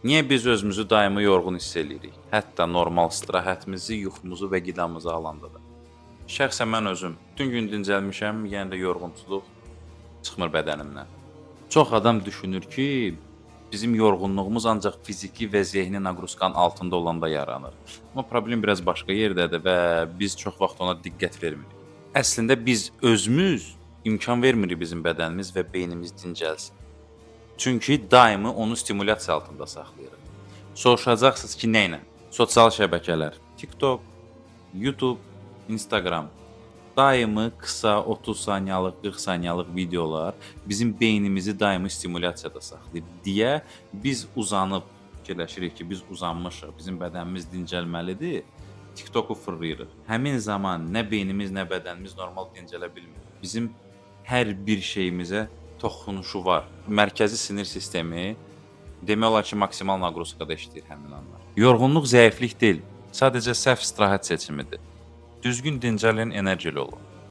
Niyə biz özümüzü daimi yorğun hiss eləyirik? Hətta normal istirahətimizi, yuxumuzu və qidamızı alanda da. Şəxsən mən özüm bütün gün dincəlmişəm, yenə də yorğunçuluq çıxmır bədənimdən. Çox adam düşünür ki, bizim yorğunluğumuz ancaq fiziki və zehni naqruzkanın altında olanda yaranır. Amma problem biraz başqa yerdədir və biz çox vaxt ona diqqət vermirik. Əslində biz özümüz imkan vermirik bizim bədənimiz və beynimiz dincəlsin. Çünki daimi onu stimulyasiya altında saxlayırıq. Soruşacaqsınız ki, nə ilə? Sosial şəbəkələr, TikTok, YouTube, Instagram. Daimi qısa 30 saniyalıq, 40 saniyalıq videolar bizim beynimizi daimi stimulyasiyada saxlayır deyə biz uzanıb fikirləşirik ki, biz uzanmışıq, bizim bədənimiz dincəlməlidir. TikToku fırlayırıq. Həmin zaman nə beynimiz, nə bədənimiz normal dincələ bilmir. Bizim hər bir şeyimizə toxunuşu var. Mərkəzi sinir sistemi demək olar ki, maksimal naqruzkada işləyir həmin anlar. Yorğunluq zəiflik deyil, sadəcə səhv istirahət seçimidir. Düzgün dincəlin, enerjili olun.